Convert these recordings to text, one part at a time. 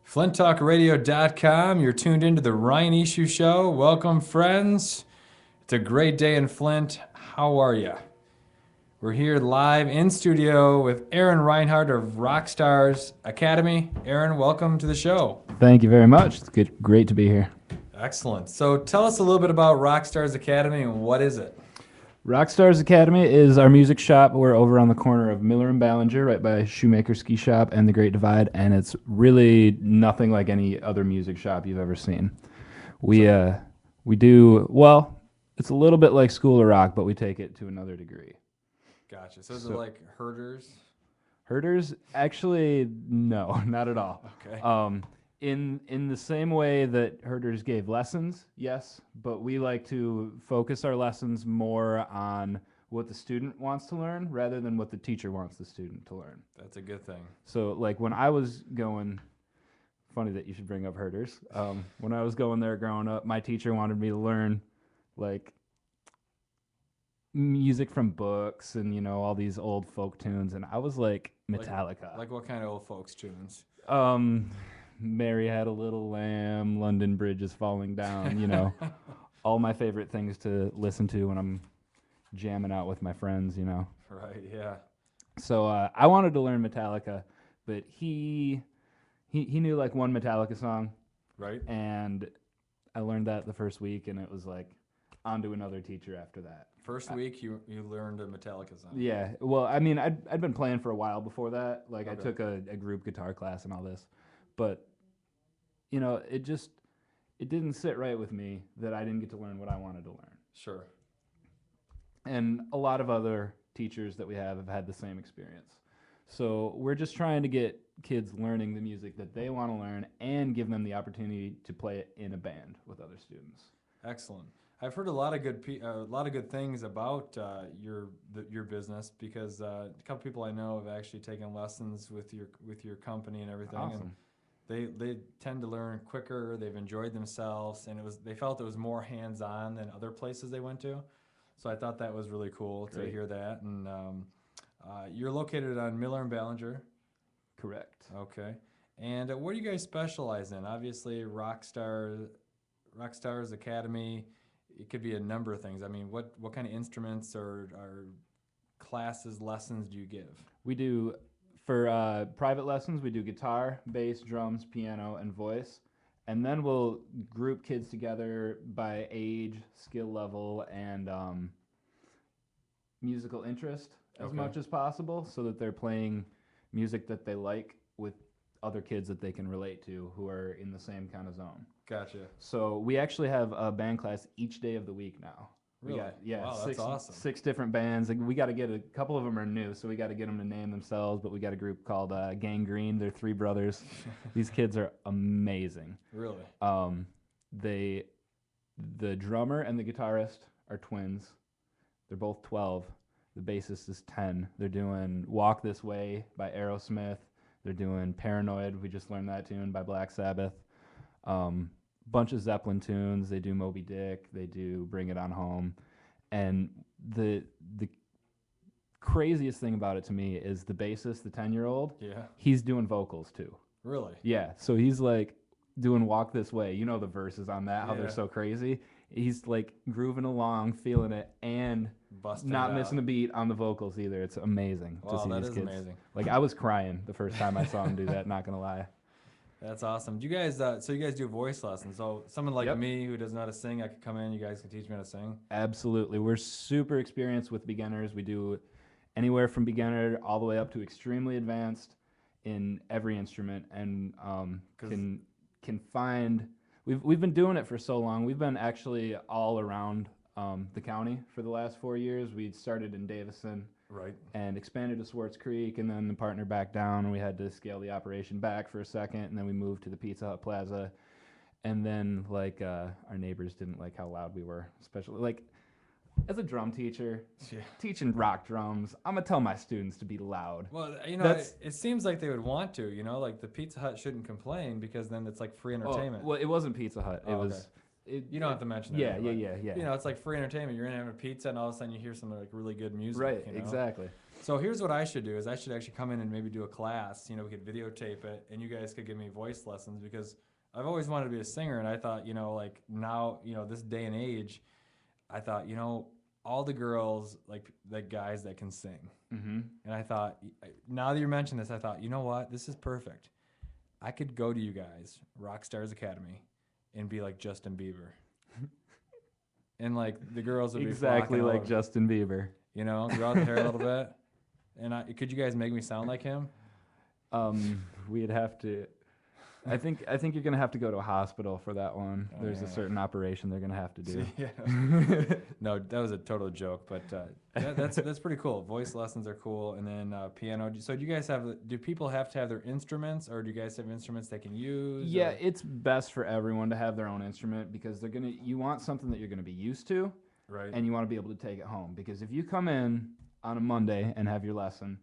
FlintTalkRadio.com. You're tuned into the Ryan Eashoo Show. Welcome, friends. It's a great day in Flint. How are you? We're here live in studio with Aaron Reinhardt of Rockstars Academy. Aaron, welcome to the show. Thank you very much. It's great to be here. Excellent. So tell us a little bit about Rockstars Academy and what is it? Rockstars Academy is our music shop. We're over on the corner of Miller and Ballinger, right by Shoemaker Ski Shop and the Great Divide, and it's really nothing like any other music shop you've ever seen. We do, well, it's a little bit like School of Rock, but we take it to another degree. Gotcha. So is it like herders? Herders? Actually, no, not at all. Okay. In the same way that herders gave lessons, yes, but we like to focus our lessons more on what the student wants to learn rather than what the teacher wants the student to learn. That's a good thing. So, like, when I was going, funny that you should bring up herders. When I was going there growing up, my teacher wanted me to learn, like, music from books and, you know, all these old folk tunes, and I was like, Metallica. Like what kind of old folks tunes? Mary Had a Little Lamb, London Bridge is Falling Down, you know, all my favorite things to listen to when I'm jamming out with my friends, you know. Right, yeah. So I wanted to learn Metallica, but he knew like one Metallica song. Right. And I learned that the first week, and it was like on to another teacher after that. First week you learned a Metallica song. Yeah, well, I mean, I'd been playing for a while before that. Like, Okay. I took a group guitar class and all this. But, you know, it didn't sit right with me that I didn't get to learn what I wanted to learn. Sure. And a lot of other teachers that we have had the same experience. So we're just trying to get kids learning the music that they want to learn and give them the opportunity to play it in a band with other students. Excellent. I've heard a lot of good things about your business because a couple people I know have actually taken lessons with your company and everything. Awesome. And they tend to learn quicker. They've enjoyed themselves, and they felt it was more hands-on than other places they went to. So I thought that was really cool to Great. hear that. And you're located on Miller and Ballinger. Correct. Okay. And what do you guys specialize in? Obviously, Rockstars Academy. It could be a number of things. I mean, what kind of instruments or classes, lessons do you give? We do, for private lessons, we do guitar, bass, drums, piano, and voice. And then we'll group kids together by age, skill level, and musical interest as much as possible so that they're playing music that they like with other kids that they can relate to who are in the same kind of zone. Gotcha. So we actually have a band class each day of the week now. Really? Wow, that's awesome. 6 different bands. Like, we got to get a couple of them are new, so we got to get them to name themselves. But we got a group called Gangrene. They're 3 brothers. These kids are amazing. Really? The drummer and the guitarist are twins. They're both 12. The bassist is 10. They're doing "Walk This Way" by Aerosmith. They're doing "Paranoid." We just learned that tune by Black Sabbath. Bunch of Zeppelin tunes. They do Moby Dick. They do Bring It On Home. And the craziest thing about it to me is the bassist, the 10-year-old. Yeah. He's doing vocals too. Really? Yeah. So he's like doing "Walk This Way." You know the verses on that, how Yeah. they're so crazy. He's like grooving along, feeling it, and Busting not it missing out. a beat on the vocals either. It's amazing Wow, to see that these is kids. amazing. Like, I was crying the first time I saw him do that, not gonna lie. That's awesome. Do you guys? So you guys do voice lessons? So someone like Yep. me who doesn't know how to sing, I could come in. You guys can teach me how to sing. Absolutely. We're super experienced with beginners. We do anywhere from beginner all the way up to extremely advanced in every instrument, and can find. We've been doing it for so long. We've been actually all around the county for the last 4 years. We started in Davison. Right. And expanded to Swartz Creek, and then the partner back down, and we had to scale the operation back for a second, and then we moved to the Pizza Hut Plaza, and then like our neighbors didn't like how loud we were, especially like as a drum teacher, Yeah. teaching rock drums. I'm gonna tell my students to be loud. Well, you know, That's- it seems like they would want to. You know, like the Pizza Hut shouldn't complain because then it's like free entertainment. Well, it wasn't Pizza Hut. It Oh, was. okay. It, You don't have to mention that. Yeah, but, yeah. You know, it's like free entertainment. You're in having a pizza, and all of a sudden you hear some like really good music. Right. You know? Exactly. So here's what I should do: is I should actually come in and maybe do a class. You know, we could videotape it, and you guys could give me voice lessons because I've always wanted to be a singer, and I thought, you know, like now, you know, this day and age, I thought, you know, all the girls like guys that can sing, Mm-hmm. and I thought, now that you mentioned this, I thought, you know what, this is perfect. I could go to you guys, Rock Stars Academy, and be like Justin Bieber, and like the girls would be Exactly flocking all like over, Justin Bieber. you know, grow out the hair a little bit. And could you guys make me sound like him? We'd have to. I think you're gonna have to go to a hospital for that one. Oh, There's a yeah. certain operation they're gonna have to do. Yeah. No, that was a total joke, but that's pretty cool. Voice lessons are cool, and then piano. So do you guys have? Do people have to have their instruments, or do you guys have instruments they can use? Yeah, or- it's best for everyone to have their own instrument because you want something that you're gonna be used to, right. and you want to be able to take it home. Because if you come in on a Monday and have your lesson,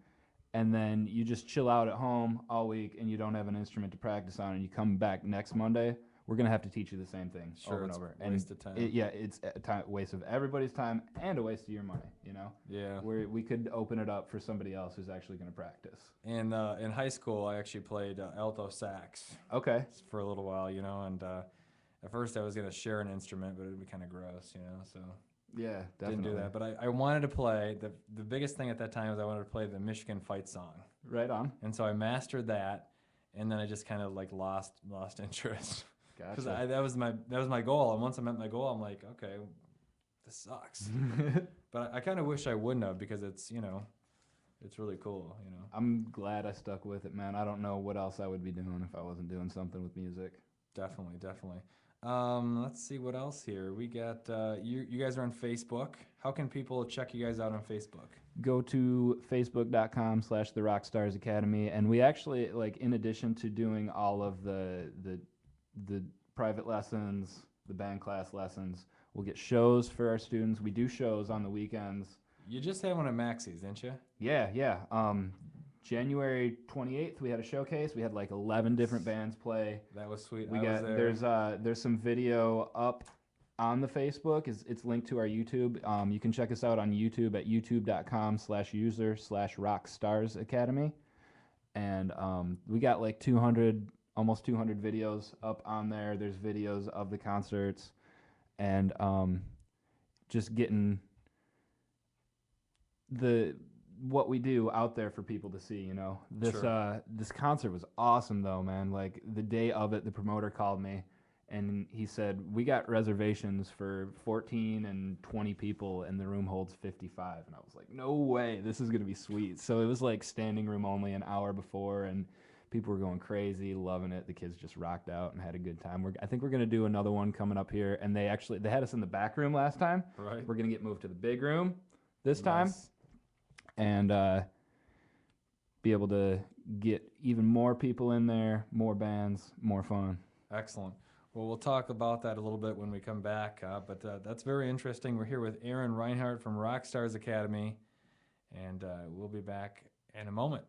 and then you just chill out at home all week and you don't have an instrument to practice on, and you come back next Monday, we're gonna have to teach you the same thing Sure, over and it's over. a waste of time. It's a waste of everybody's time and a waste of your money. You know. Yeah. Where we could open it up for somebody else who's actually gonna practice. And in high school, I actually played alto sax Okay. for a little while, you know. And at first, I was gonna share an instrument, but it'd be kind of gross, you know. So Yeah, definitely. didn't do that. But I wanted to play the biggest thing at that time was I wanted to play the Michigan fight song. Right on. And so I mastered that, and then I just kind of like lost interest because Gotcha. that was my goal. And once I met my goal, I'm like, okay, this sucks. But I kind of wish I wouldn't have because it's, you know, it's really cool, you know. I'm glad I stuck with it, man. I don't know what else I would be doing if I wasn't doing something with music. Definitely. Let's see what else here. We got you guys are on Facebook. How can people check you guys out on Facebook? Go to facebook.com/The Rockstars Academy, and we actually, like, in addition to doing all of the private lessons, the band class lessons, we'll get shows for our students. We do shows on the weekends. You just had one at Maxie's, didn't you? Yeah. January 28th, we had a showcase. We had like 11 different bands play. That was sweet. We I was got there. there's some video up on the Facebook. It's linked to our YouTube. You can check us out on YouTube at youtube.com/user/Rockstars Academy. And we got like almost 200 videos up on there. There's videos of the concerts, and just getting what we do out there for people to see, you know. This concert was awesome though, man. Like the day of it, the promoter called me and he said, "We got reservations for 14 and 20 people and the room holds 55." And I was like, "No way, this is going to be sweet." So it was like standing room only an hour before, and people were going crazy, loving it. The kids just rocked out and had a good time. I think we're going to do another one coming up here, and they had us in the back room last time. Right. We're going to get moved to the big room this time. Nice. And be able to get even more people in there, more bands, more fun. Excellent. Well, we'll talk about that a little bit when we come back, but that's very interesting. We're here with Aaron Reinhardt from Rockstars Academy, and we'll be back in a moment.